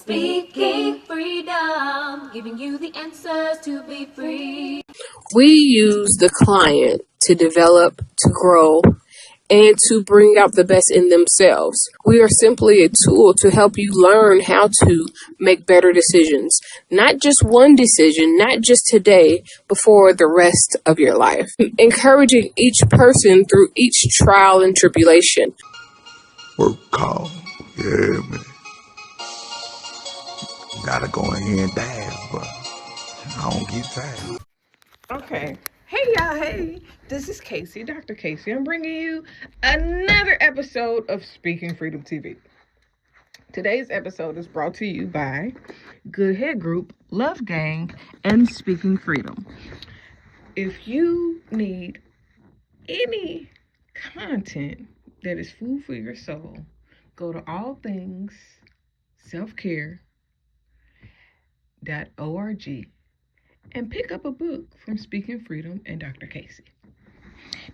Speaking freedom, giving you the answers to be free. We use the client to develop, to grow, and to bring out the best in themselves. We are simply a tool to help you learn how to make better decisions. Not just one decision, not just today, but for the rest of your life. Encouraging each person through each trial and tribulation. Work call. Yeah, man. Gotta go in here and dance, but I don't get tired. Okay. Hey, y'all. Hey, this is Casey, Dr. Casey. I'm bringing you another episode of Speaking Freedom TV. Today's episode is brought to you by Good Head Group, Love Gang, and Speaking Freedom. If you need any content that is food for your soul, go to allthingsselfcare.org and pick up a book from Speaking Freedom and Dr. Casey.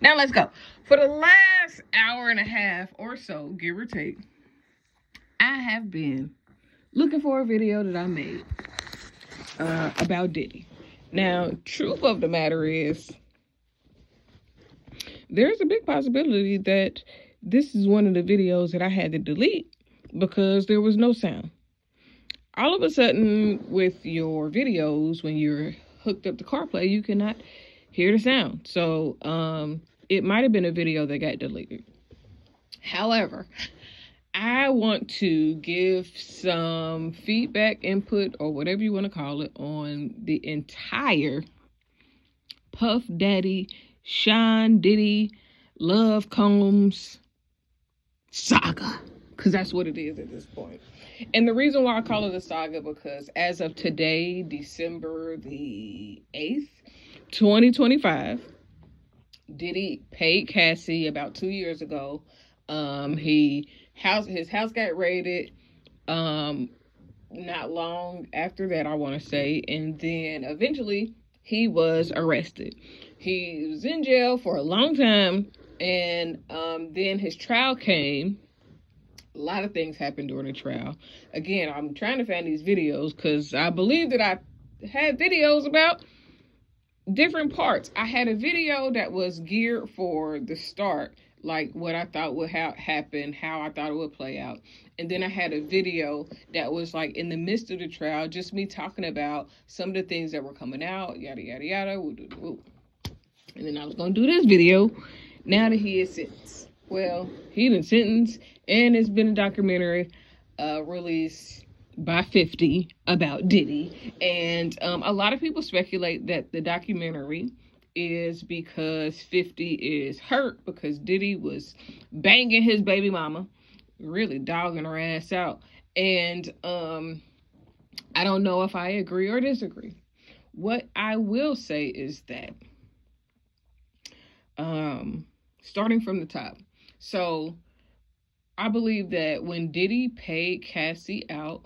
Now let's go. For the last hour and a half or so, give or take, I have been looking for a video that I made about Diddy. Now, truth of the matter is, there's a big possibility that this is one of the videos that I had to delete because there was no sound. All of a sudden, with your videos, when you're hooked up to CarPlay, you cannot hear the sound. So it might have been a video that got deleted. However, I want to give some feedback, input, or whatever you want to call it, on the entire Puff Daddy, Sean Diddy, Love Combs saga. Because that's what it is at this point. And the reason why I call it a saga, because as of today, December the 8th, 2025, Diddy paid Cassie about 2 years ago. His house got raided not long after that, I want to say. And then eventually he was arrested. He was in jail for a long time. And then his trial came. A lot of things happened during the trial. Again, I'm trying to find these videos because I believe that I had videos about different parts. I had a video that was geared for the start, like what I thought would happen, how I thought it would play out. And then I had a video that was like in the midst of the trial, just me talking about some of the things that were coming out, yada, yada, yada. And then I was going to do this video now that he is sentenced. Well, he been sentenced, and it's been a documentary released by 50 about Diddy. And a lot of people speculate that the documentary is because 50 is hurt because Diddy was banging his baby mama, really dogging her ass out. And I don't know if I agree or disagree. What I will say is that starting from the top. So I believe that when Diddy paid Cassie out,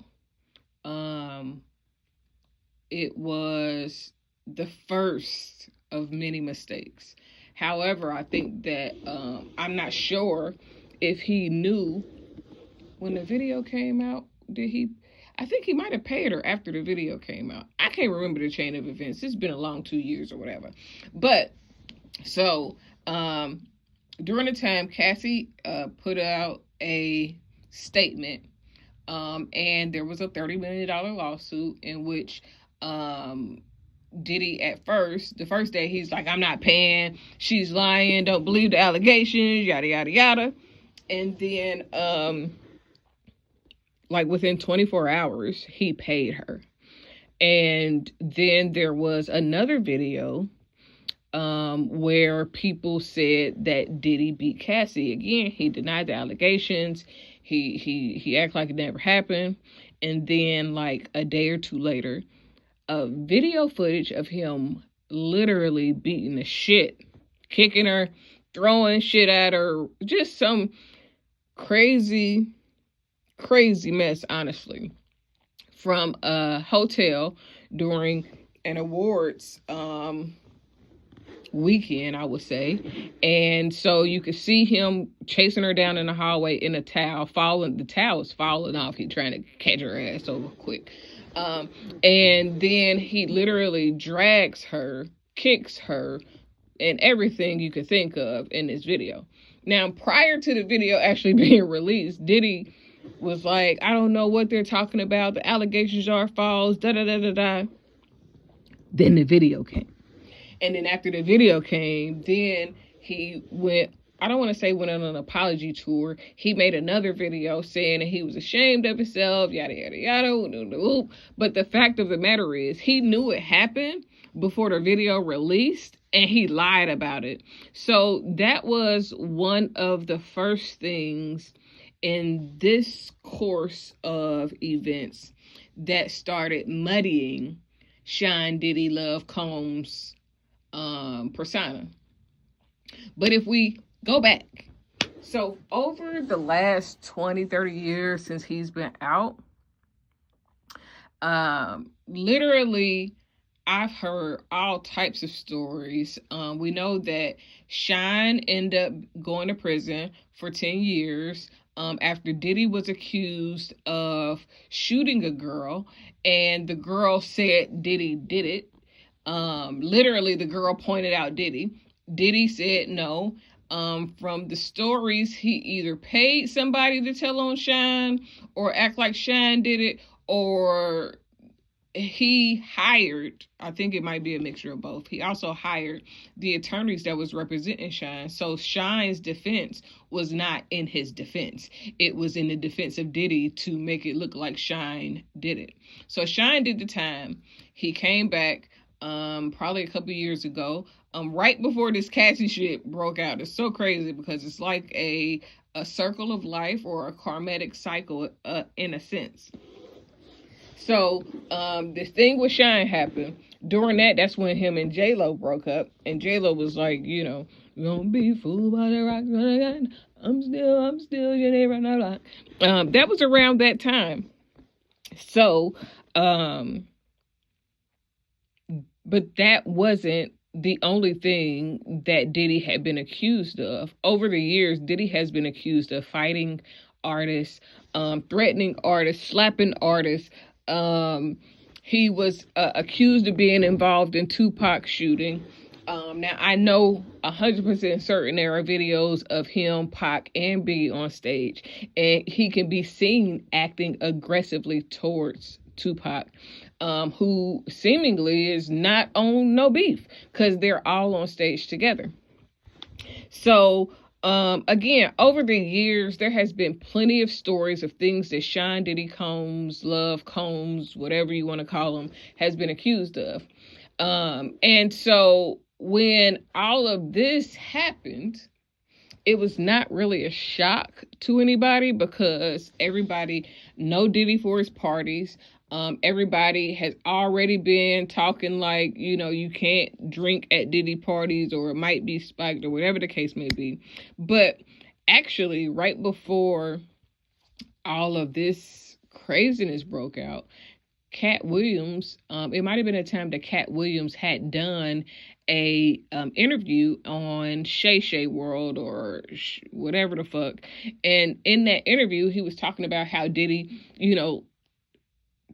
it was the first of many mistakes. However, I think that I'm not sure if he knew when the video came out. I think he might have paid her after the video came out. I can't remember the chain of events. It's been a long 2 years or whatever. But so during the time, Cassie put out a statement, and there was a $30 million lawsuit in which Diddy the first day, he's like, I'm not paying, she's lying, don't believe the allegations, yada, yada, yada. And then, like within 24 hours, he paid her. And then there was another video where people said that Diddy beat Cassie. Again, he denied the allegations. He acted like it never happened. And then like a day or two later, video footage of him literally beating the shit, kicking her, throwing shit at her, just some crazy mess, honestly, from a hotel during an awards weekend, I would say. And so you could see him chasing her down in the hallway in a towel, the towel is falling off. He trying to catch her ass over quick. And then he literally drags her, kicks her, and everything you could think of in this video. Now, prior to the video actually being released, Diddy was like, I don't know what they're talking about. The allegations are false, da da da da da. Then the video came. And then after the video came, then he went, I don't want to say went on an apology tour. He made another video saying that he was ashamed of himself, yada, yada, yada. But the fact of the matter is, he knew it happened before the video released, and he lied about it. So that was one of the first things in this course of events that started muddying Sean Diddy Love Combs' persona. But if we go back, so over the last 20-30 years since he's been out, literally I've heard all types of stories. We know that Sean ended up going to prison for 10 years after Diddy was accused of shooting a girl, and the girl said Diddy did it. Literally, the girl pointed out Diddy. Diddy said no. From the stories, he either paid somebody to tell on Sean or act like Sean did it, or he hired, I think it might be a mixture of both. He also hired the attorneys that was representing Sean. So Sean's defense was not in his defense. It was in the defense of Diddy to make it look like Sean did it. So Sean did the time. He came back probably a couple years ago, right before this Cassie shit broke out. It's so crazy because it's like a circle of life or a karmatic cycle in a sense. So this thing with Sean happened. During that's when him and J-Lo broke up, and J-Lo was like, you know, don't be fooled by the rock. I'm still your neighbor. That was around that time. So but that wasn't the only thing that Diddy had been accused of. Over the years, Diddy has been accused of fighting artists, threatening artists, slapping artists. He was accused of being involved in Tupac's shooting. Now, I know 100% certain there are videos of him, Pac, and Biggie on stage, and he can be seen acting aggressively towards Tupac, who seemingly is not on no beef because they're all on stage together. So, again, over the years, there has been plenty of stories of things that Sean Diddy Combs, Love Combs, whatever you want to call him, has been accused of. And so when all of this happened, it was not really a shock to anybody because everybody know Diddy for his parties. Everybody has already been talking like, you know, you can't drink at Diddy parties or it might be spiked or whatever the case may be. But actually, right before all of this craziness broke out, Cat Williams, it might have been a time that Cat Williams had done a interview on Shay Shay World or whatever the fuck. And in that interview, he was talking about how Diddy, you know,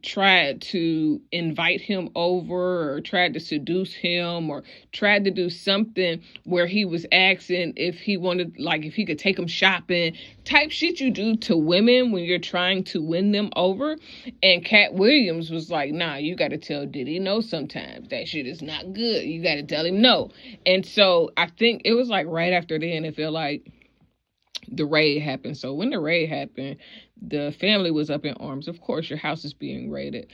tried to invite him over or tried to seduce him or tried to do something where he was asking if he wanted, like, if he could take him shopping, type shit you do to women when you're trying to win them over. And Cat Williams was like, nah, you got to tell Diddy no sometimes. That shit is not good. You got to tell him no. And so I think it was like right after then, it felt like the raid happened. So when the raid happened, the family was up in arms. Of course, your house is being raided.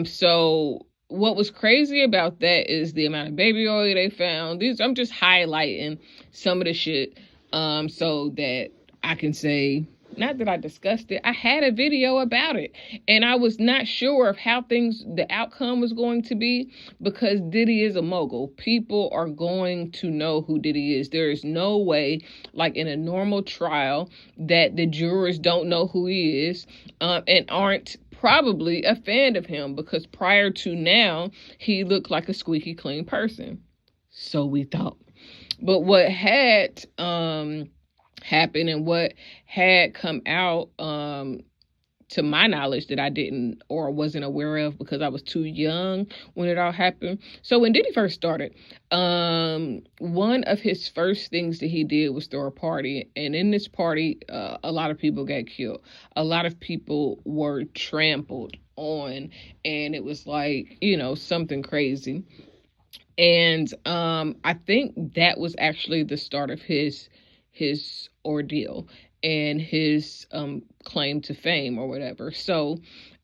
So what was crazy about that is the amount of baby oil they found. I'm just highlighting some of the shit so that I can say, not that I discussed it, I had a video about it. And I was not sure of how the outcome was going to be because Diddy is a mogul. People are going to know who Diddy is. There is no way, like in a normal trial, that the jurors don't know who he is and aren't probably a fan of him because prior to now, he looked like a squeaky clean person. So we thought. But what had happened and what had come out to my knowledge that I didn't or wasn't aware of because I was too young when it all happened. So when Diddy first started, one of his first things that he did was throw a party. And in this party, a lot of people got killed. A lot of people were trampled on. And it was like, something crazy. And I think that was actually the start of his ordeal and his claim to fame or whatever. So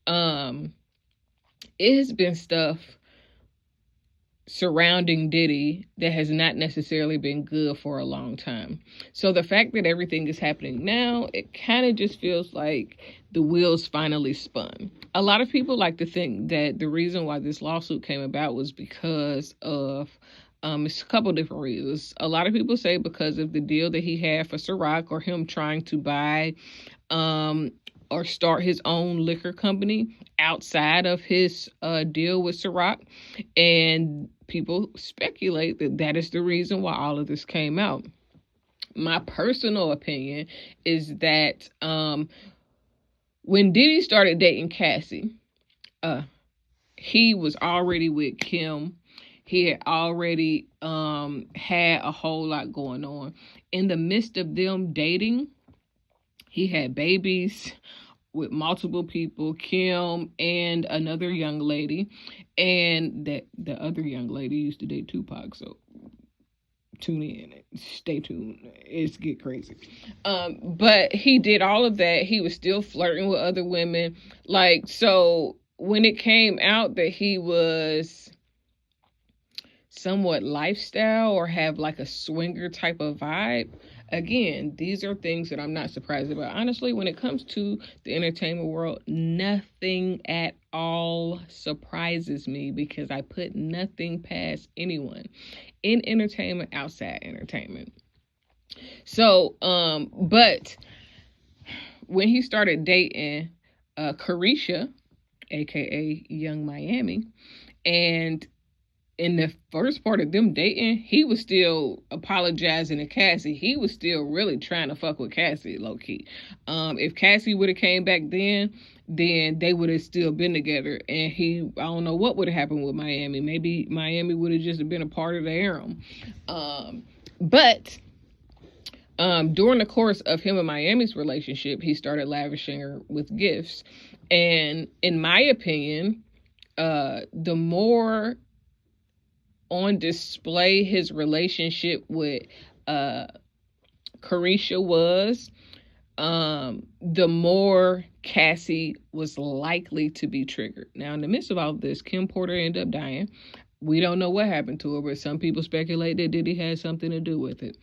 it has been stuff surrounding Diddy that has not necessarily been good for a long time. So the fact that everything is happening now, it kind of just feels like the wheels finally spun. A lot of people like to think that the reason why this lawsuit came about was because of it's a couple different reasons. A lot of people say because of the deal that he had for Ciroc or him trying to buy or start his own liquor company outside of his deal with Ciroc. And people speculate that that is the reason why all of this came out. My personal opinion is that when Diddy started dating Cassie, he was already with Kim. He had already had a whole lot going on. In the midst of them dating, he had babies with multiple people, Kim and another young lady. And that the other young lady used to date Tupac, so tune in, stay tuned, it's get crazy. But he did all of that. He was still flirting with other women. Like, so when it came out that he was somewhat lifestyle or have like a swinger type of vibe, again, these are things that I'm not surprised about. Honestly, when it comes to the entertainment world, nothing at all surprises me because I put nothing past anyone in entertainment, outside entertainment. So, but when he started dating Carisha, aka Young Miami, and in the first part of them dating, he was still apologizing to Cassie. He was still really trying to fuck with Cassie, low key. If Cassie would have came back then they would have still been together. And I don't know what would have happened with Miami. Maybe Miami would have just been a part of the harem. But during the course of him and Miami's relationship, he started lavishing her with gifts. And in my opinion, the more on display his relationship with Carisha was, the more Cassie was likely to be triggered. Now, in the midst of all this, Kim Porter ended up dying. We don't know what happened to her, but some people speculate that Diddy had something to do with it.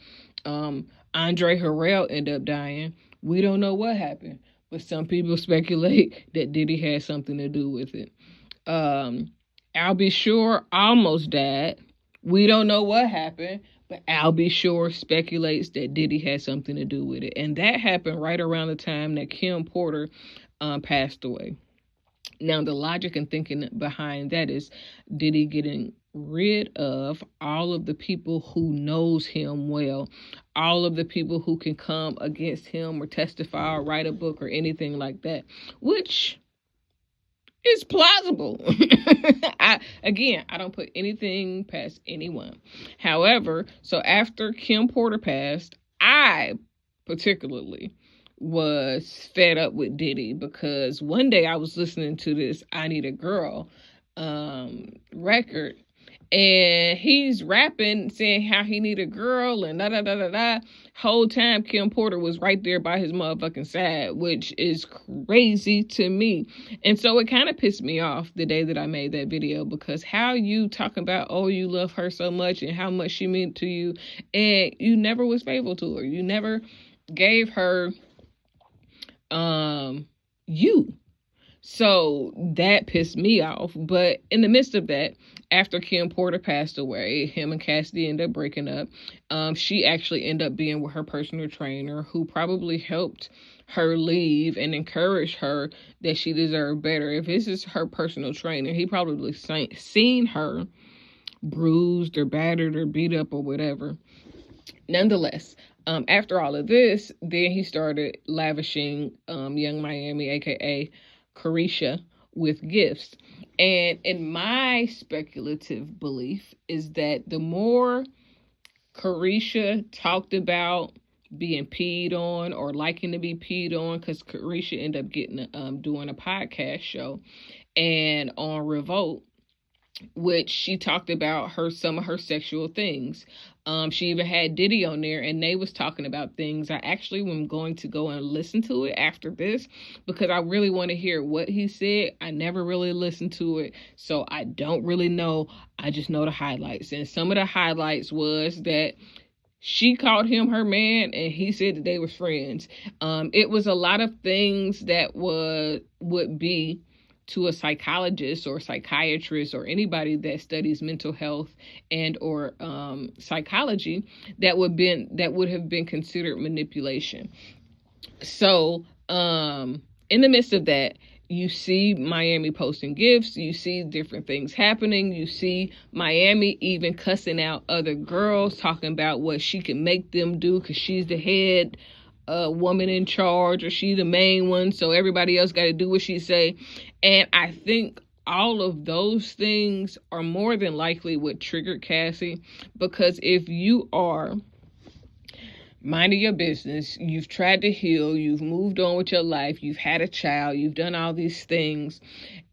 Andre Harrell ended up dying. We don't know what happened, but some people speculate that Diddy had something to do with it. I'll Be Sure almost died. We don't know what happened, but I'll Be Sure speculates that Diddy had something to do with it. And that happened right around the time that Kim Porter passed away. Now, the logic and thinking behind that is Diddy getting rid of all of the people who knows him well, all of the people who can come against him or testify or write a book or anything like that, which is plausible. I don't put anything past anyone. However, so after Kim Porter passed, I particularly was fed up with Diddy because one day I was listening to this I Need a Girl record, and he's rapping saying how he need a girl and da da da da da. Whole time Kim Porter was right there by his motherfucking side, which is crazy to me. And so it kind of pissed me off the day that I made that video, because how you talking about, oh, you love her so much and how much she meant to you, and you never was faithful to her. You never gave her you. So that pissed me off. But in the midst of that, after Kim Porter passed away, him and Cassidy ended up breaking up. She actually ended up being with her personal trainer, who probably helped her leave and encouraged her that she deserved better. If this is her personal trainer, he probably seen her bruised or battered or beat up or whatever. Nonetheless, after all of this, then he started lavishing Young Miami, aka Carisha, with gifts. And in my speculative belief is that the more Carisha talked about being peed on or liking to be peed on, because Carisha ended up getting doing a podcast show and on Revolt, which she talked about some of her sexual things. She even had Diddy on there, and they was talking about things. I actually am going to go and listen to it after this because I really want to hear what he said. I never really listened to it, so I don't really know. I just know the highlights, and some of the highlights was that she called him her man, and he said that they were friends. It was a lot of things that would be to a psychologist or psychiatrist or anybody that studies mental health and or psychology that would have been considered manipulation. So in the midst of that, you see Miami posting gifts, you see different things happening, you see Miami even cussing out other girls, talking about what she can make them do because she's the head woman in charge, or she the main one, so everybody else got to do what she say. And I think all of those things are more than likely what triggered Cassie, because if you are minding your business, you've tried to heal, you've moved on with your life, you've had a child, you've done all these things,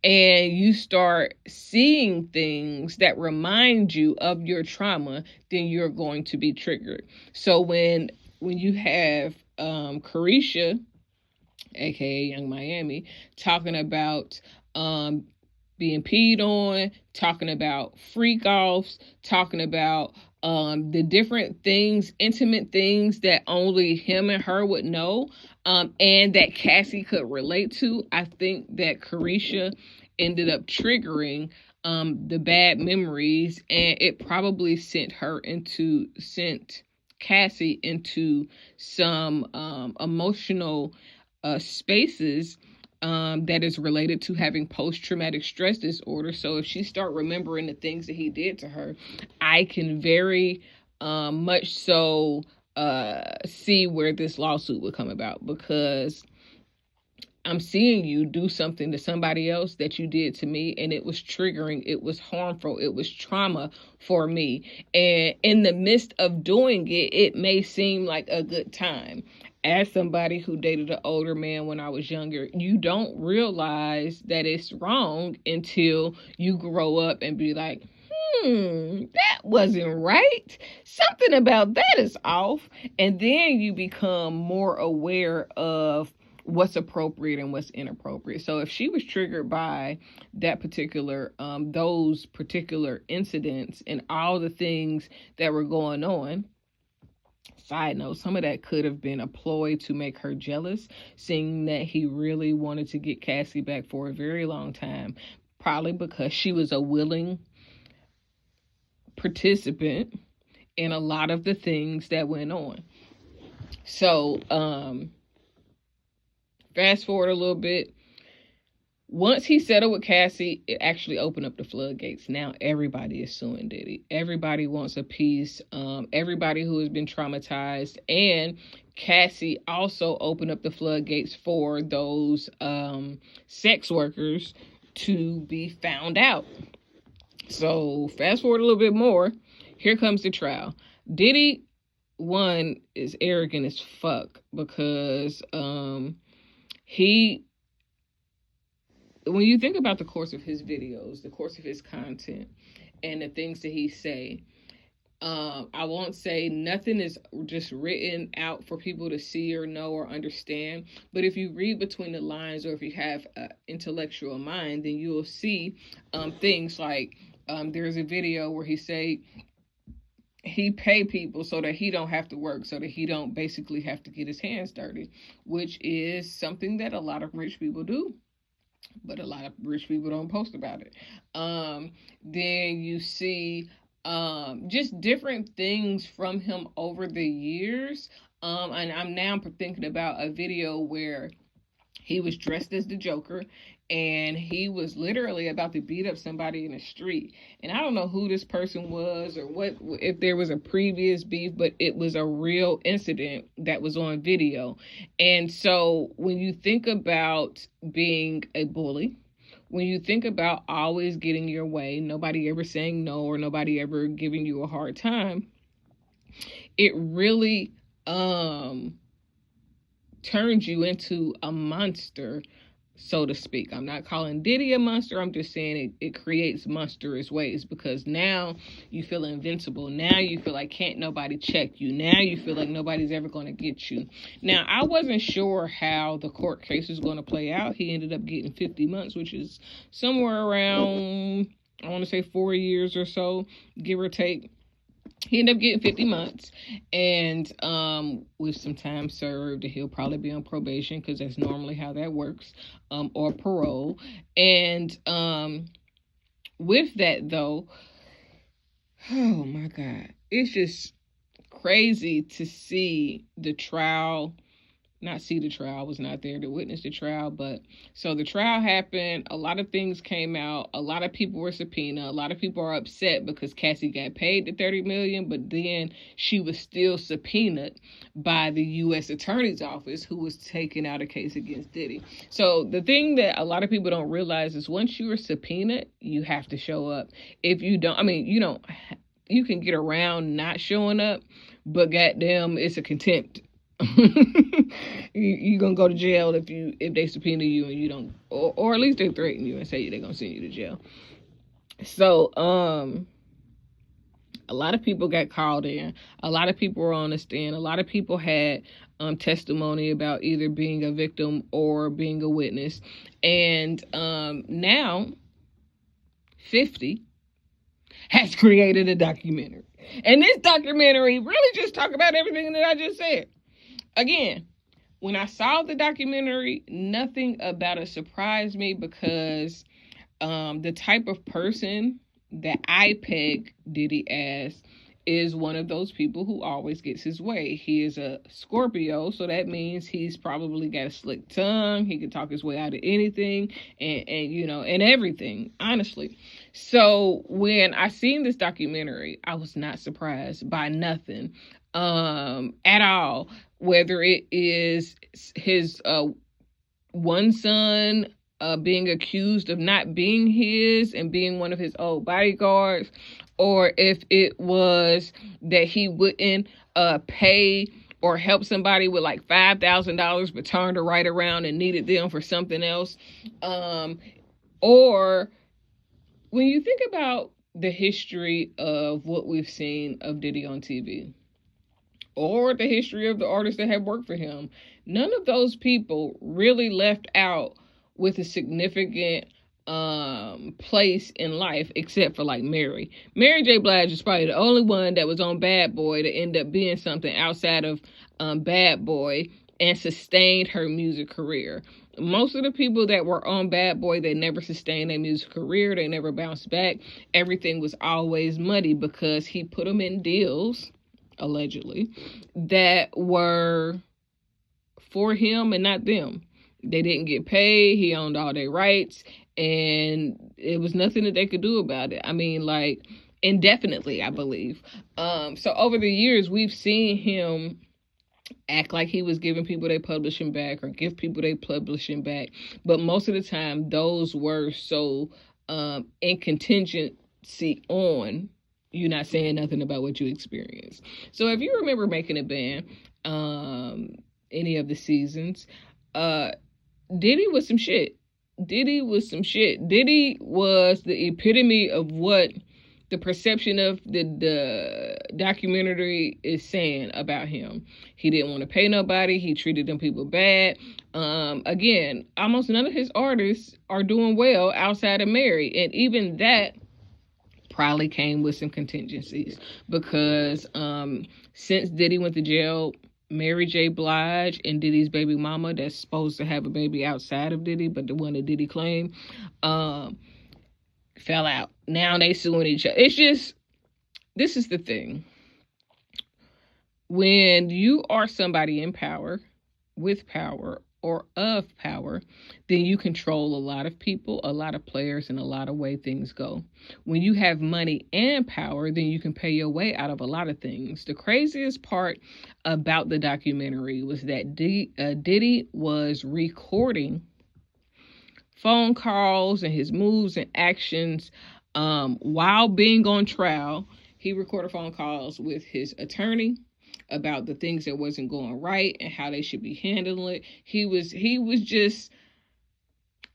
and you start seeing things that remind you of your trauma, then you're going to be triggered. So when you have Carisha, aka Young Miami, talking about being peed on, talking about freak offs, talking about the different things, intimate things that only him and her would know, and that Cassie could relate to. I think that Carisha ended up triggering the bad memories, and it probably sent Cassie into some emotional spaces that is related to having post-traumatic stress disorder. So if she start remembering the things that he did to her, I can very much so see where this lawsuit would come about, because I'm seeing you do something to somebody else that you did to me, and it was triggering, it was harmful, it was trauma for me. And in the midst of doing it, it may seem like a good time. As somebody who dated an older man when I was younger, you don't realize that it's wrong until you grow up and be like, that wasn't right. Something about that is off. And then you become more aware of what's appropriate and what's inappropriate. So if she was triggered by that particular, those particular incidents and all the things that were going on, side note, some of that could have been a ploy to make her jealous, seeing that he really wanted to get Cassie back for a very long time, probably because she was a willing participant in a lot of the things that went on. So, fast forward a little bit. Once he settled with Cassie, it actually opened up the floodgates. Now everybody is suing Diddy. Everybody wants a piece. Everybody who has been traumatized. And Cassie also opened up the floodgates for those sex workers to be found out. So fast forward a little bit more. Here comes the trial. Diddy, one, is arrogant as fuck because when you think about the course of his videos, the course of his content, and the things that he say, I won't say nothing is just written out for people to see or know or understand. But if you read between the lines, or if you have an intellectual mind, then you will see things like there's a video where he say he pay people so that he don't have to work, so that he don't basically have to get his hands dirty, which is something that a lot of rich people do. But a lot of rich people don't post about it. Then you see just different things from him over the years. And I'm now thinking about a video where he was dressed as the Joker, and he was literally about to beat up somebody in the street. And I don't know who this person was or what, if there was a previous beef, but it was a real incident that was on video. And so when you think about being a bully, when you think about always getting your way, nobody ever saying no or nobody ever giving you a hard time, it really turns you into a monster, so to speak. I'm not calling Diddy a monster. I'm just saying it creates monstrous ways, because now you feel invincible. Now you feel like can't nobody check you. Now you feel like nobody's ever going to get you. Now, I wasn't sure how the court case was going to play out. He ended up getting 50 months, which is somewhere around, I want to say 4 years or so, give or take. He ended up getting 50 months, and with some time served, he'll probably be on probation, because that's normally how that works, or parole. And with that, though, oh my God, it's just crazy to see the trial. Not see the trial, I was not there to witness the trial, but so the trial happened, a lot of things came out, a lot of people were subpoenaed, a lot of people are upset because Cassie got paid the $30 million, but then she was still subpoenaed by the U.S. Attorney's Office, who was taking out a case against Diddy. So the thing that a lot of people don't realize is once you are subpoenaed, you have to show up. If you don't, I mean, you can get around not showing up, but goddamn, it's a contempt. You're gonna go to jail if they subpoena you and you don't, or at least they threaten you and say they're gonna send you to jail. So a lot of people got called in, a lot of people were on the stand, a lot of people had testimony about either being a victim or being a witness. And now 50 has created a documentary, and this documentary really just talk about everything that I just said. Again, when I saw the documentary, nothing about it surprised me, because the type of person that I peg Diddy as is one of those people who always gets his way. He is a Scorpio, so that means he's probably got a slick tongue. He can talk his way out of anything and everything, honestly. So when I seen this documentary, I was not surprised by nothing at all. Whether it is his one son being accused of not being his and being one of his old bodyguards, or if it was that he wouldn't pay or help somebody with like $5,000 but turned right around and needed them for something else. Or when you think about the history of what we've seen of Diddy on TV, or the history of the artists that have worked for him, none of those people really left out with a significant place in life, except for like Mary J. Blige is probably the only one that was on Bad Boy to end up being something outside of Bad Boy and sustained her music career. Most of the people that were on Bad Boy, they never sustained their music career. They never bounced back. Everything was always muddy because he put them in deals, allegedly, that were for him and not them. They didn't get paid. He owned all their rights, and it was nothing that they could do about it. I mean, like, indefinitely, I believe. So over the years, we've seen him act like he was giving people their publishing back or give people their publishing back. But most of the time, those were so in contingency on you not saying nothing about what you experienced. So if you remember Making It Band, any of the seasons, Diddy was some shit. Diddy was the epitome of what the perception of the documentary is saying about him. He didn't want to pay nobody. He treated them people bad. Again, almost none of his artists are doing well outside of Mary. And even that probably came with some contingencies, because since Diddy went to jail, Mary J. Blige and Diddy's baby mama, that's supposed to have a baby outside of Diddy, but the one that Diddy claimed, fell out. Now they suing each other. It's just, this is the thing. When you are somebody in power, with power, or of power, then you control a lot of people, a lot of players, and a lot of way things go. When you have money and power, then you can pay your way out of a lot of things. The craziest part about the documentary was that Diddy was recording phone calls and his moves and actions while being on trial. He recorded phone calls with his attorney about the things that wasn't going right and how they should be handling it. He was just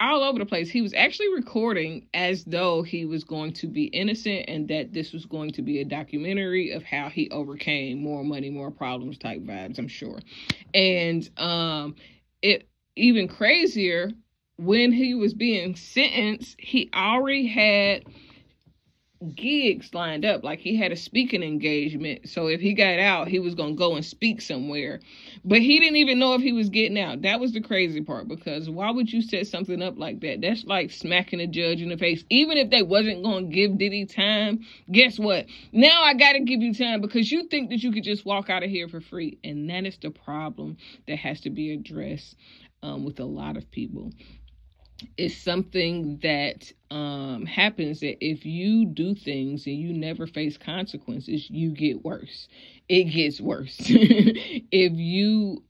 all over the place. He was actually recording as though he was going to be innocent and that this was going to be a documentary of how he overcame more money, more problems type vibes, I'm sure. And it even crazier, when he was being sentenced, he already had gigs lined up. Like, he had a speaking engagement, so if he got out, he was gonna go and speak somewhere, but he didn't even know if he was getting out. That was the crazy part, because why would you set something up like that? That's like smacking a judge in the face. Even if they wasn't gonna give Diddy time, guess what, now I gotta give you time because you think that you could just walk out of here for free. And that is the problem that has to be addressed with a lot of people. It's something that happens that if you do things and you never face consequences, you get worse. It gets worse. If you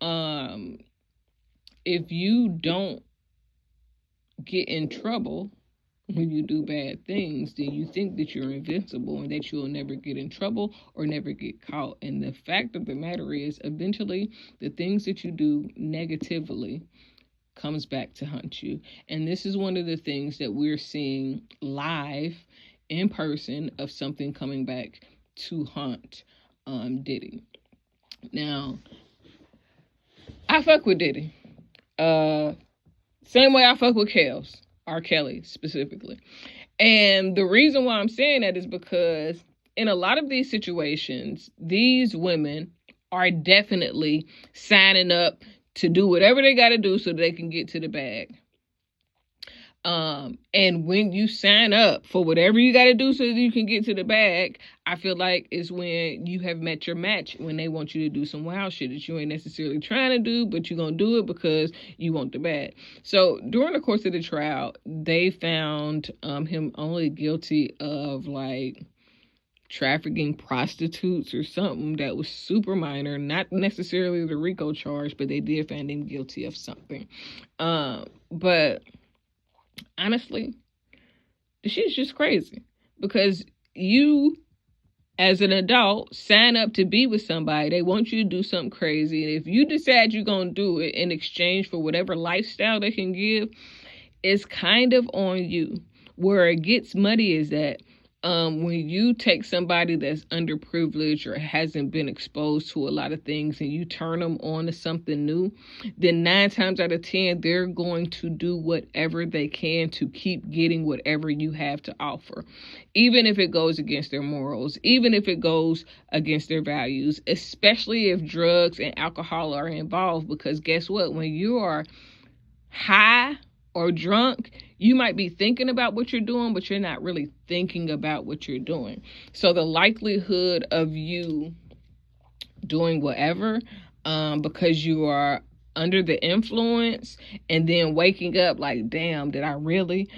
don't get in trouble when you do bad things, then you think that you're invincible and that you'll never get in trouble or never get caught. And the fact of the matter is, eventually, the things that you do negatively comes back to haunt you. And this is one of the things that we're seeing live in person of something coming back to haunt Diddy. Now, I fuck with Diddy. Same way I fuck with R. Kelly specifically. And the reason why I'm saying that is because in a lot of these situations, these women are definitely signing up to do whatever they got to do so they can get to the bag. And when you sign up for whatever you got to do so that you can get to the bag, I feel like it's when you have met your match, when they want you to do some wild shit that you ain't necessarily trying to do, but you're going to do it because you want the bag. So during the course of the trial, they found him only guilty of like trafficking prostitutes or something that was super minor, not necessarily the RICO charge, but they did find him guilty of something. But honestly, the shit's just crazy, because you as an adult sign up to be with somebody. They want you to do something crazy, and if you decide you're gonna do it in exchange for whatever lifestyle they can give, it's kind of on you. Where it gets muddy is that when you take somebody that's underprivileged or hasn't been exposed to a lot of things and you turn them on to something new, then 9 times out of 10, they're going to do whatever they can to keep getting whatever you have to offer, even if it goes against their morals, even if it goes against their values, especially if drugs and alcohol are involved. Because guess what? When you are high or drunk, you might be thinking about what you're doing, but you're not really thinking about what you're doing. So the likelihood of you doing whatever because you are under the influence and then waking up like, damn, did I really?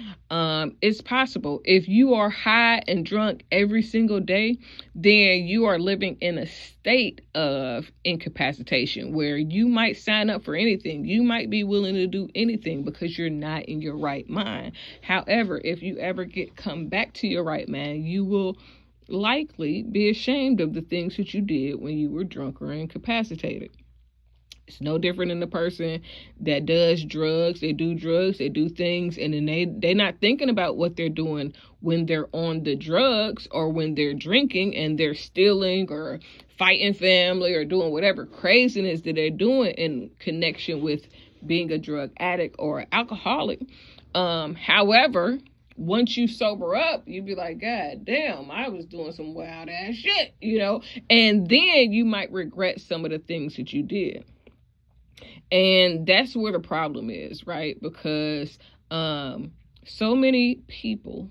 It's possible. If you are high and drunk every single day, then you are living in a state of incapacitation where you might sign up for anything. You might be willing to do anything because you're not in your right mind. However, if you ever come back to your right mind, you will likely be ashamed of the things that you did when you were drunk or incapacitated. It's no different than the person that does drugs. They do drugs, they do things, and then they're not thinking about what they're doing when they're on the drugs or when they're drinking and they're stealing or fighting family or doing whatever craziness that they're doing in connection with being a drug addict or alcoholic. However, once you sober up, you'd be like, God damn, I was doing some wild ass shit, and then you might regret some of the things that you did. And that's where the problem is, right? Because so many people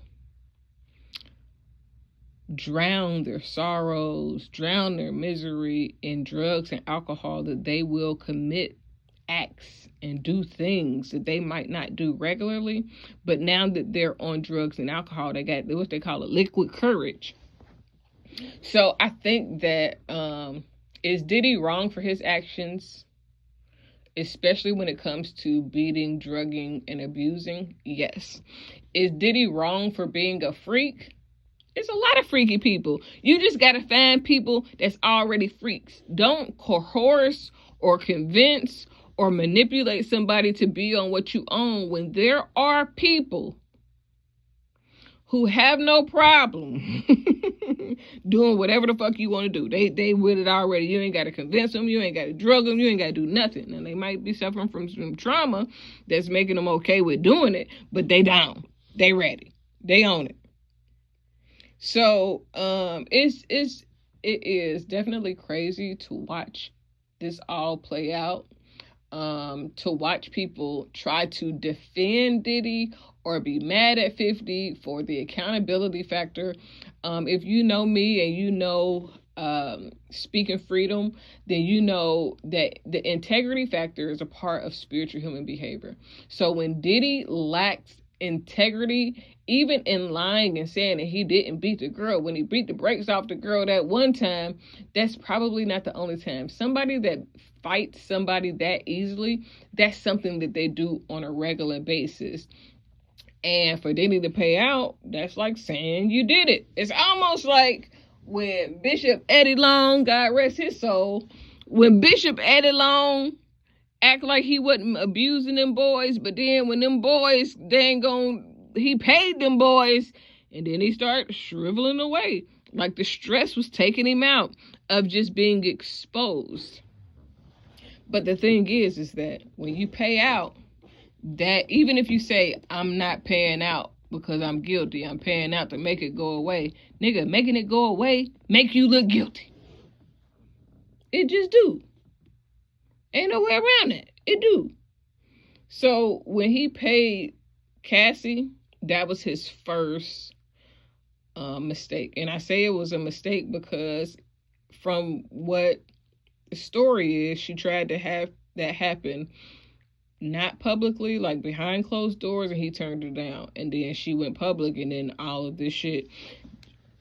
drown their sorrows, drown their misery in drugs and alcohol that they will commit acts and do things that they might not do regularly, but now that they're on drugs and alcohol, they got what they call a liquid courage. So I think that is Diddy wrong for his actions, especially when it comes to beating, drugging, and abusing? Yes. Is Diddy wrong for being a freak? There's a lot of freaky people. You just got to find people that's already freaks. Don't coerce or convince or manipulate somebody to be on what you own when there are people who have no problem doing whatever the fuck you want to do. They with it already. You ain't got to convince them. You ain't got to drug them. You ain't got to do nothing. And they might be suffering from some trauma that's making them okay with doing it, but they down. They ready. They own it. So it is definitely crazy to watch this all play out. To watch people try to defend Diddy or be mad at 50 for the accountability factor. If you know me and you know speaking freedom, then you know that the integrity factor is a part of spiritual human behavior. So when Diddy lacks integrity, even in lying and saying that he didn't beat the girl, when he beat the brakes off the girl that one time, that's probably not the only time. Somebody that fights somebody that easily, that's something that they do on a regular basis. And for Diddy to pay out, that's like saying you did it. It's almost like when Bishop Eddie Long, God rest his soul, when Bishop Eddie Long act like he wasn't abusing them boys, but then when them boys, he paid them boys, and then he started shriveling away. Like the stress was taking him out of just being exposed. But the thing is that when you pay out, that even if you say, I'm not paying out because I'm guilty, I'm paying out to make it go away, nigga, making it go away make you look guilty. It just do. Ain't no way around it. It do. So when he paid Cassie, that was his first mistake. And I say it was a mistake because from what the story is, she tried to have that happen not publicly, like behind closed doors, and he turned her down. And then she went public, and then all of this shit,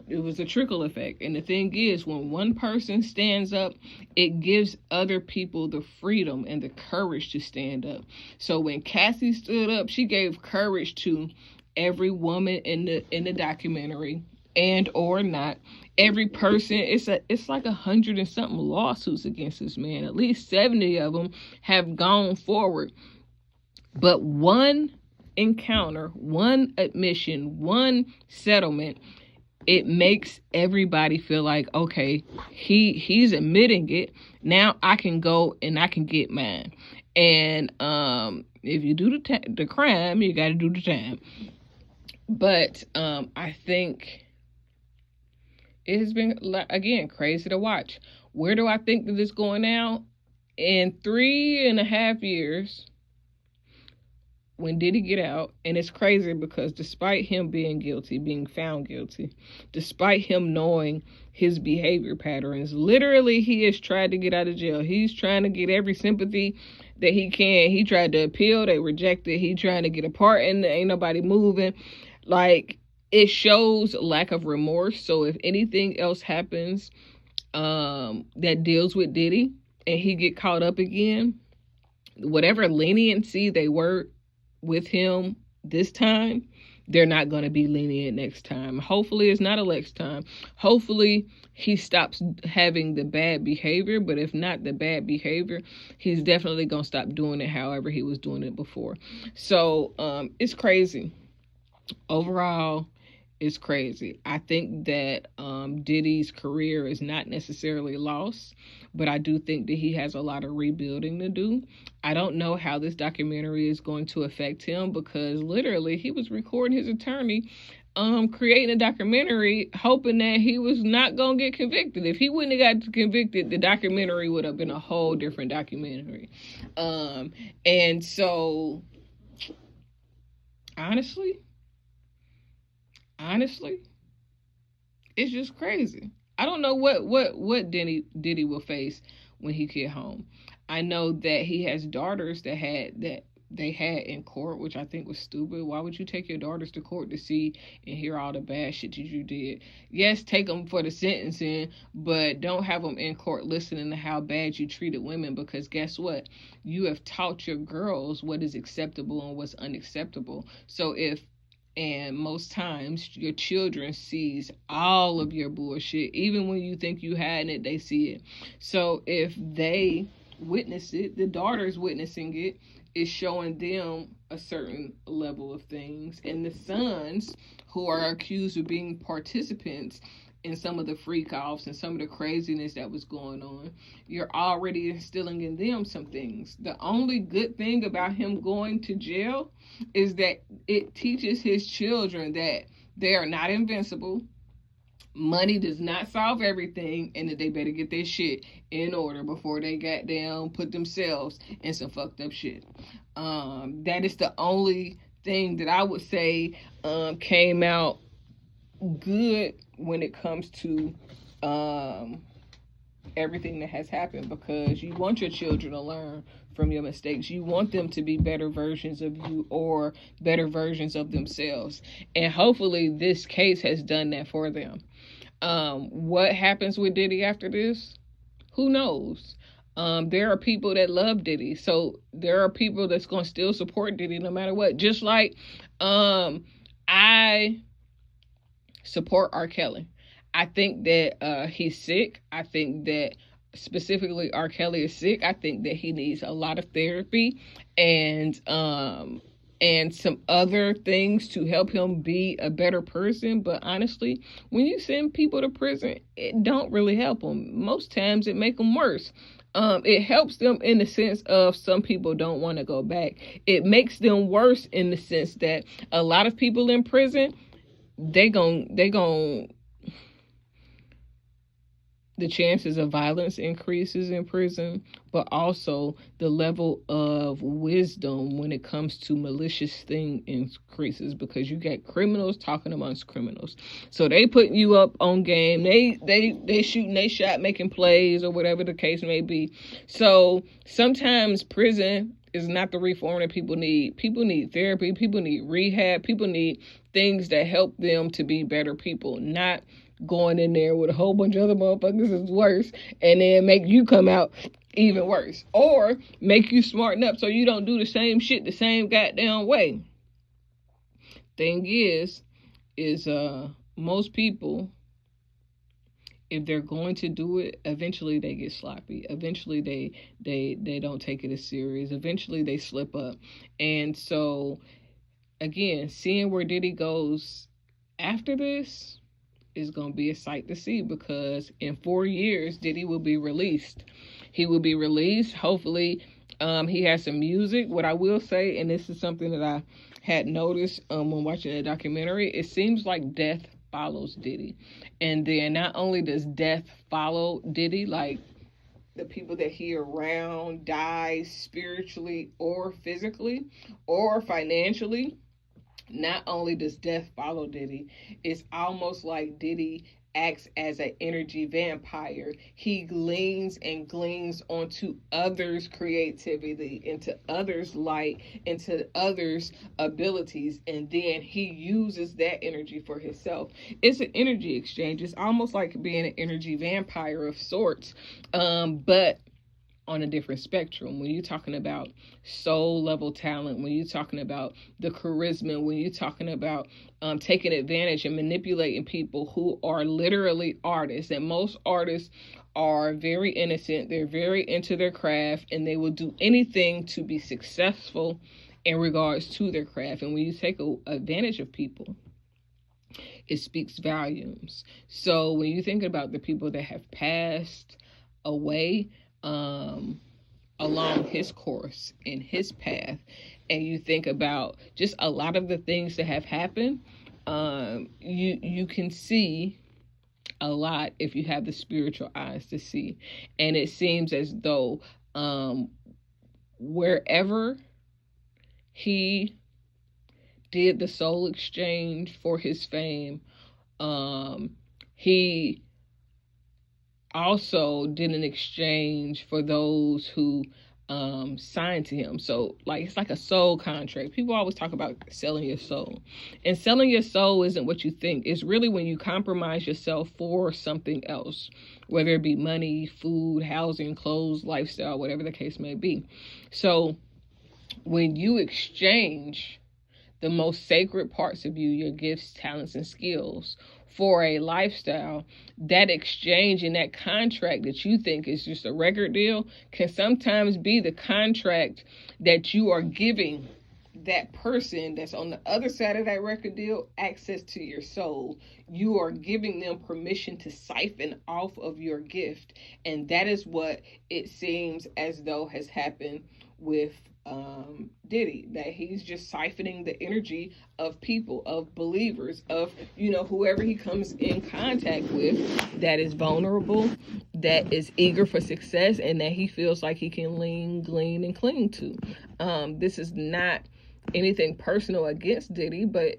it was a trickle effect. And the thing is, when one person stands up, it gives other people the freedom and the courage to stand up. So when Cassie stood up, she gave courage to every woman in the documentary, and or not every person. It's like 100 and something lawsuits against this man. At least 70 of them have gone forward. But one encounter, one admission, one settlement, it makes everybody feel like, okay, he's admitting it. Now I can go and I can get mine. And if you do the crime, you got to do the time. But I think it has been, again, crazy to watch. Where do I think that it's going now? In 3.5 years, when Diddy get out, and it's crazy because despite him being guilty, being found guilty, despite him knowing his behavior patterns, literally he has tried to get out of jail. He's trying to get every sympathy that he can. He tried to appeal, they rejected. He trying to get a pardon, ain't nobody moving. Like, it shows lack of remorse. So if anything else happens that deals with Diddy and he get caught up again, whatever leniency they were with him this time, they're not going to be lenient next time. Hopefully it's not a next time. Hopefully he stops having the bad behavior, but if not the bad behavior, he's definitely going to stop doing it however he was doing it before. So it's crazy. Overall, it's crazy. I think that Diddy's career is not necessarily lost, but I do think that he has a lot of rebuilding to do. I don't know how this documentary is going to affect him because literally he was recording his attorney creating a documentary hoping that he was not going to get convicted. If he wouldn't have got convicted, the documentary would have been a whole different documentary. And so honestly, it's just crazy. I don't know what Diddy will face when he get home. I know that he has daughters that they had in court, which I think was stupid. Why would you take your daughters to court to see and hear all the bad shit that you did? Yes, take them for the sentencing, but don't have them in court listening to how bad you treated women, because guess what? You have taught your girls what is acceptable and what's unacceptable. So and most times your children sees all of your bullshit. Even when you think you hiding it, they see it. So if they witness it, the daughter's witnessing it, is showing them a certain level of things. And the sons, who are accused of being participants in some of the freak offs and some of the craziness that was going on, you're already instilling in them some things. The only good thing about him going to jail is that it teaches his children that they are not invincible. Money does not solve everything, and that they better get their shit in order before they goddamn put themselves in some fucked up shit. That is the only thing that I would say came out good when it comes to everything that has happened, because you want your children to learn from your mistakes. You want them to be better versions of you or better versions of themselves. And hopefully this case has done that for them. What happens with Diddy after this? Who knows? There are people that love Diddy, so there are people that's going to still support Diddy no matter what. Just like I support R. Kelly. I think that he's sick. I think that specifically R. Kelly is sick. I think that he needs a lot of therapy and some other things to help him be a better person. But honestly, when you send people to prison, it don't really help them. Most times it make them worse. It helps them in the sense of some people don't want to go back. It makes them worse in the sense that a lot of people in prison, they gon' the chances of violence increases in prison, but also the level of wisdom when it comes to malicious thing increases, because you got criminals talking amongst criminals. So they putting you up on game. They shooting they shot, making plays or whatever the case may be. So sometimes prison is not the reform that people need. People need therapy. People need rehab. People need things that help them to be better people, not going in there with a whole bunch of other motherfuckers is worse and then make you come out even worse, or make you smarten up so you don't do the same shit the same goddamn way. Thing is most people, if they're going to do it, eventually they get sloppy. Eventually they don't take it as serious. Eventually they slip up. And so again, seeing where Diddy goes after this is going to be a sight to see, because in 4 years Diddy will be released. He will be released. Hopefully he has some music. What I will say, and this is something that I had noticed when watching the documentary, it seems like death follows Diddy. And then not only does death follow Diddy, like the people that he around die spiritually or physically or financially. Not only does death follow Diddy, it's almost like Diddy acts as an energy vampire. He gleans and gleans onto others' creativity, into others' light, into others' abilities, and then he uses that energy for himself. It's an energy exchange. It's almost like being an energy vampire of sorts, but on a different spectrum. When you're talking about soul level talent, when you're talking about the charisma, when you're talking about taking advantage and manipulating people who are literally artists, and most artists are very innocent, they're very into their craft, and they will do anything to be successful in regards to their craft. And when you take advantage of people, it speaks volumes. So when you think about the people that have passed away along his course in his path, and you think about just a lot of the things that have happened, you can see a lot if you have the spiritual eyes to see. And it seems as though wherever he did the soul exchange for his fame, he also did an exchange for those who signed to him. So like it's like a soul contract. People always talk about selling your soul. And selling your soul isn't what you think. It's really when you compromise yourself for something else, whether it be money, food, housing, clothes, lifestyle, whatever the case may be. So when you exchange the most sacred parts of you, your gifts, talents, and skills, for a lifestyle, that exchange and that contract that you think is just a record deal can sometimes be the contract that you are giving that person that's on the other side of that record deal access to your soul. You are giving them permission to siphon off of your gift. And that is what it seems as though has happened with Diddy, that he's just siphoning the energy of people, of believers, of, whoever he comes in contact with that is vulnerable, that is eager for success, and that he feels like he can lean, glean, and cling to. This is not anything personal against Diddy, but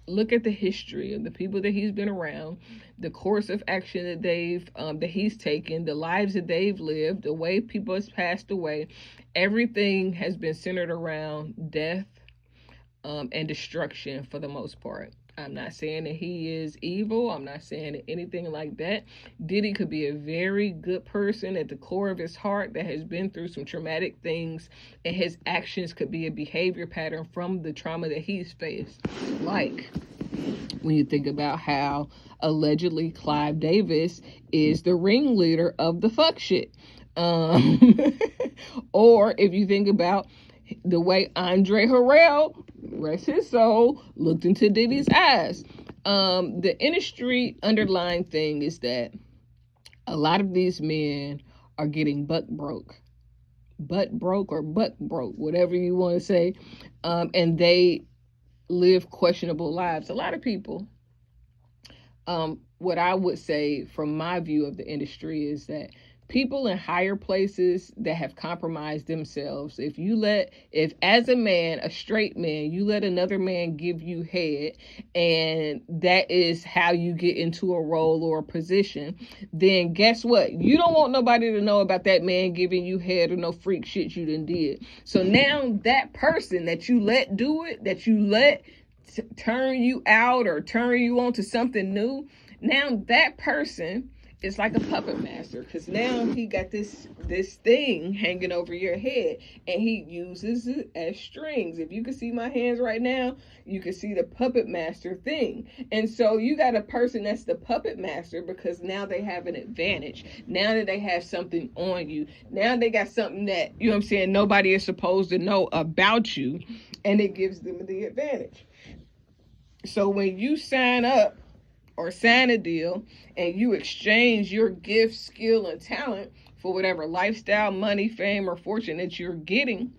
look at the history of the people that he's been around, the course of action that he's taken, the lives that they've lived, the way people has passed away. Everything has been centered around death and destruction for the most part. I'm not saying that he is evil. I'm not saying that anything like that. Diddy could be a very good person at the core of his heart that has been through some traumatic things, and his actions could be a behavior pattern from the trauma that he's faced. Like when you think about how allegedly Clive Davis is the ringleader of the fuck shit. Or if you think about the way Andre Harrell, rest his soul, looked into Diddy's eyes. The industry underlying thing is that a lot of these men are getting butt broke, whatever you want to say. And they live questionable lives. A lot of people, what I would say from my view of the industry is that people in higher places that have compromised themselves, if as a man, a straight man, you let another man give you head, and that is how you get into a role or a position, then guess what? You don't want nobody to know about that man giving you head or no freak shit you done did. So now that person that you let do it, that you let turn you out or turn you on to something new, now that person is like a puppet master, because now he got this thing hanging over your head, and he uses it as strings. If you can see my hands right now, you can see the puppet master thing. And so you got a person that's the puppet master because now they have an advantage. Now that they have something on you, now they got something that, nobody is supposed to know about you, and it gives them the advantage. So when you sign up or sign a deal and you exchange your gift, skill, and talent for whatever lifestyle, money, fame, or fortune that you're getting,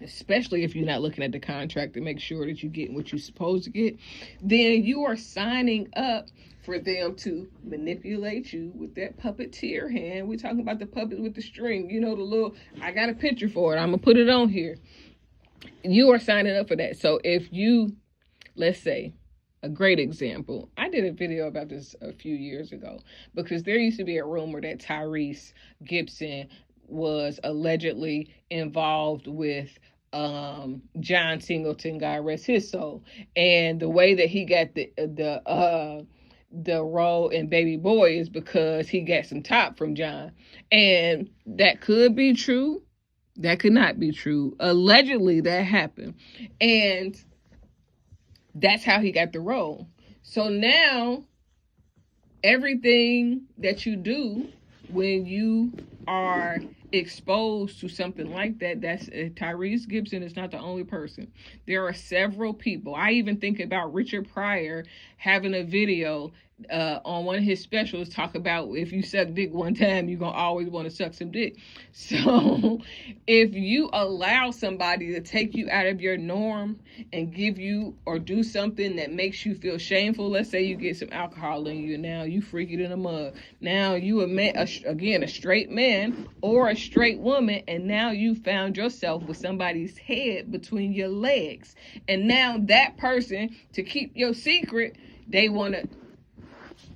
especially if you're not looking at the contract to make sure that you're getting what you're supposed to get, then you are signing up for them to manipulate you with that puppeteer hand. We're talking about the puppet with the string, I got a picture for it, I'm gonna put it on here. You are signing up for that. So if you, let's say, a great example, I did a video about this a few years ago, because there used to be a rumor that Tyrese Gibson was allegedly involved with John Singleton, God rest his soul, and the way that he got the role in Baby Boy is because he got some top from John. And that could be true, that could not be true. Allegedly that happened, and that's how he got the role. So now everything that you do when you are exposed to something like that, that's Tyrese Gibson is not the only person. There are several people. I even think about Richard Pryor having a video on one of his specials talk about, if you suck dick one time, you're gonna always want to suck some dick. So if you allow somebody to take you out of your norm and give you or do something that makes you feel shameful, let's say you get some alcohol in you and now you freak it in a mug, now you a straight man or a straight woman, and now you found yourself with somebody's head between your legs, and now that person, to keep your secret, they want to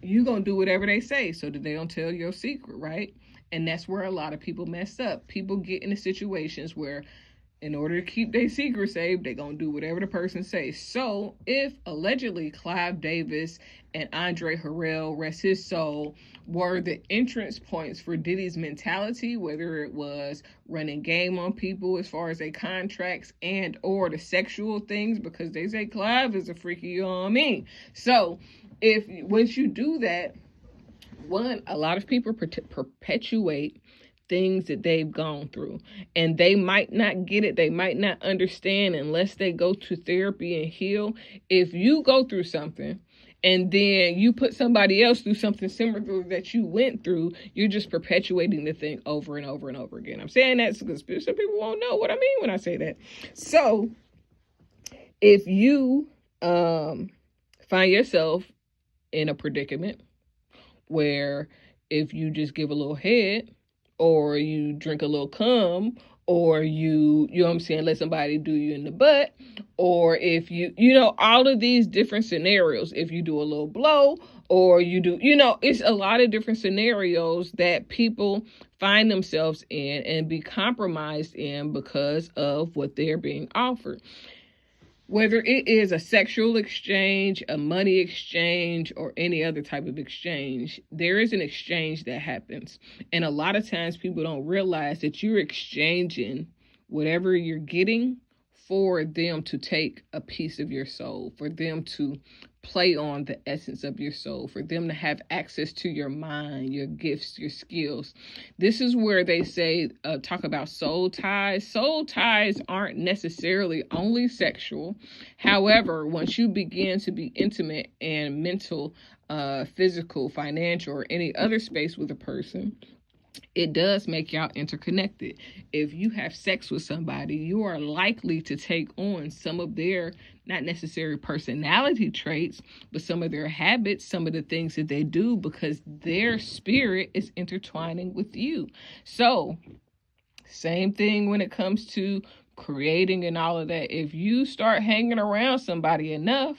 you gonna do whatever they say so that they don't tell your secret, right? And that's where a lot of people mess up. People get into situations where in order to keep their secret safe, they're going to do whatever the person says. So if allegedly Clive Davis and Andre Harrell, rest his soul, were the entrance points for Diddy's mentality, whether it was running game on people as far as their contracts and or the sexual things, because they say Clive is a freaky, you know what I mean? So if once you do that, one, a lot of people perpetuate things that they've gone through, and they might not get it, they might not understand unless they go to therapy and heal. If you go through something and then you put somebody else through something similar that you went through, you're just perpetuating the thing over and over and over again. I'm saying that because some people won't know what I mean when I say that. So if you find yourself in a predicament where if you just give a little head, or you drink a little cum, or you know what I'm saying, let somebody do you in the butt, or if you know, all of these different scenarios, if you do a little blow, or you do, it's a lot of different scenarios that people find themselves in and be compromised in because of what they're being offered. Whether it is a sexual exchange, a money exchange, or any other type of exchange, there is an exchange that happens. And a lot of times people don't realize that you're exchanging whatever you're getting for them to take a piece of your soul, for them to play on the essence of your soul, for them to have access to your mind, your gifts, your skills. This is where they say, talk about soul ties. Soul ties aren't necessarily only sexual. However, once you begin to be intimate and mental, physical, financial, or any other space with a person, it does make y'all interconnected. If you have sex with somebody, you are likely to take on some of their, not necessarily personality traits, but some of their habits, some of the things that they do, because their spirit is intertwining with you. So, same thing when it comes to creating and all of that. If you start hanging around somebody enough,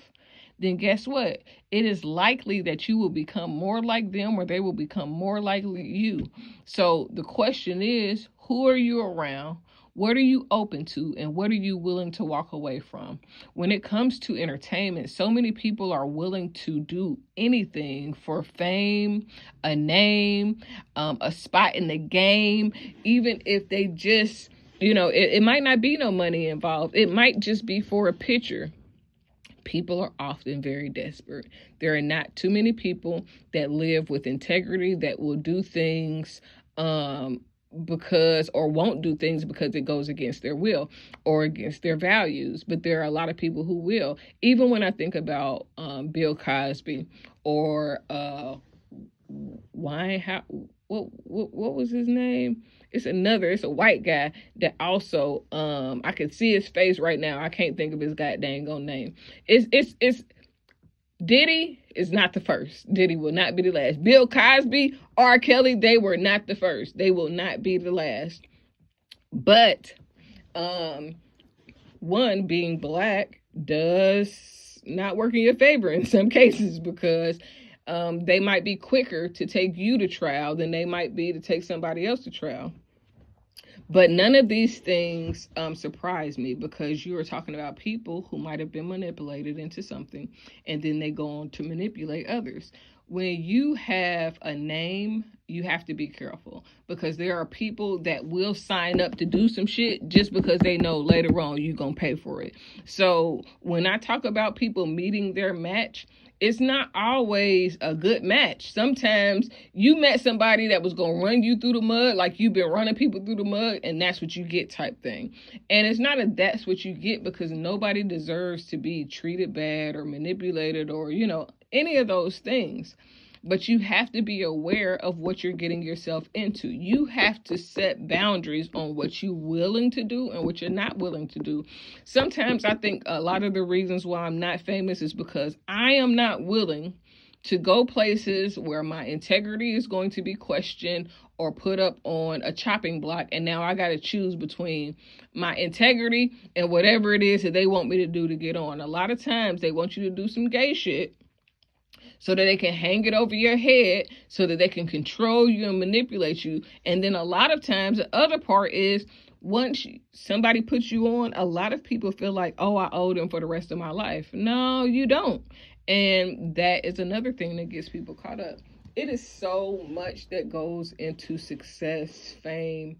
then guess what? It is likely that you will become more like them, or they will become more like you. So the question is, who are you around? What are you open to? And what are you willing to walk away from? When it comes to entertainment, so many people are willing to do anything for fame, a name, a spot in the game, even if they just, it might not be no money involved. It might just be for a picture. People are often very desperate. There are not too many people that live with integrity, that will do things because, or won't do things because it goes against their will or against their values. But there are a lot of people who will. Even when I think about Bill Cosby, or what was his name? It's a white guy that also, I can see his face right now. I can't think of his goddamn name. It's Diddy is not the first. Diddy will not be the last. Bill Cosby, R. Kelly, they were not the first. They will not be the last. But, one, being black does not work in your favor in some cases, because they might be quicker to take you to trial than they might be to take somebody else to trial. But none of these things surprise me, because you are talking about people who might have been manipulated into something, and then they go on to manipulate others. When you have a name, you have to be careful, because there are people that will sign up to do some shit just because they know later on you're going to pay for it. So when I talk about people meeting their match, it's not always a good match. Sometimes you met somebody that was going to run you through the mud, like you've been running people through the mud, and that's what you get type thing. And it's not a that's what you get, because nobody deserves to be treated bad or manipulated or, any of those things. But you have to be aware of what you're getting yourself into. You have to set boundaries on what you're willing to do and what you're not willing to do. Sometimes I think a lot of the reasons why I'm not famous is because I am not willing to go places where my integrity is going to be questioned or put up on a chopping block. And now I got to choose between my integrity and whatever it is that they want me to do to get on. A lot of times they want you to do some gay shit so that they can hang it over your head, so that they can control you and manipulate you. And then a lot of times the other part is, once somebody puts you on, a lot of people feel like, oh, I owe them for the rest of my life. No, you don't. And that is another thing that gets people caught up. It is so much that goes into success, fame,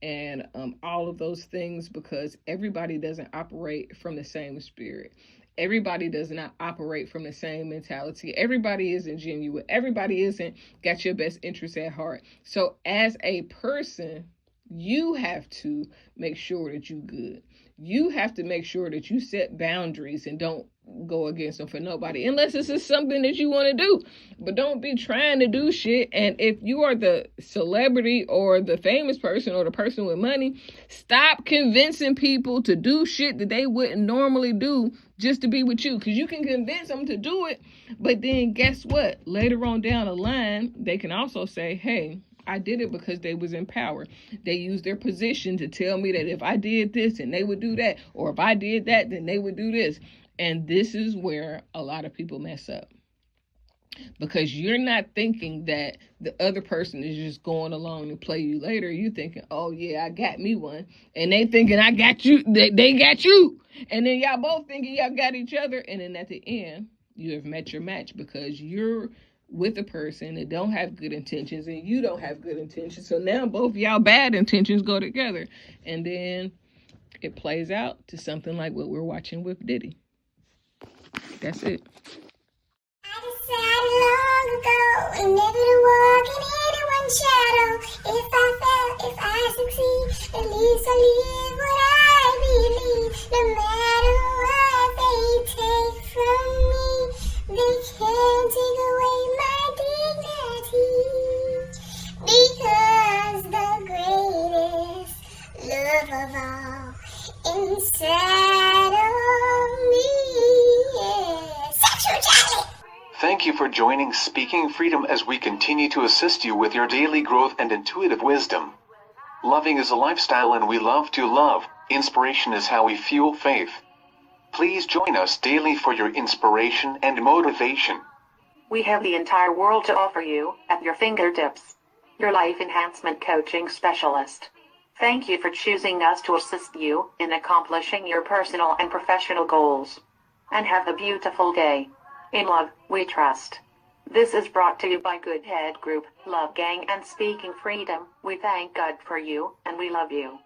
and all of those things, because everybody doesn't operate from the same spirit. Everybody does not operate from the same mentality. Everybody isn't genuine. Everybody isn't got your best interests at heart. So as a person, you have to make sure that you're good. You have to make sure that you set boundaries and don't go against them for nobody, unless this is something that you want to do. But don't be trying to do shit. And if you are the celebrity or the famous person or the person with money, stop convincing people to do shit that they wouldn't normally do just to be with you. Because you can convince them to do it, but then guess what? Later on down the line, they can also say, hey, I did it because they was in power. They used their position to tell me that if I did this, and they would do that, or if I did that, then they would do this. And this is where a lot of people mess up, because you're not thinking that the other person is just going along to play you later. You thinking, oh yeah, I got me one, and they thinking I got you. They got you, and then y'all both thinking y'all got each other, and then at the end you have met your match, because you're with a person that don't have good intentions and you don't have good intentions. So now both y'all bad intentions go together, and then it plays out to something like what we're watching with Diddy. That's it. I decided long ago never to walk in anyone's shadow. If I fail, if I succeed, at least I live what I believe. No matter what they take from me, they can't take away my dignity. Because the greatest love of all inside of me is sexual talent. Thank you for joining Speaking Freedom as we continue to assist you with your daily growth and intuitive wisdom. Loving is a lifestyle and we love to love. Inspiration is how we fuel faith. Please join us daily for your inspiration and motivation. We have the entire world to offer you at your fingertips. Your life enhancement coaching specialist. Thank you for choosing us to assist you in accomplishing your personal and professional goals. And have a beautiful day. In love, we trust. This is brought to you by Good Head Group, Love Gang, and Speaking Freedom. We thank God for you, and we love you.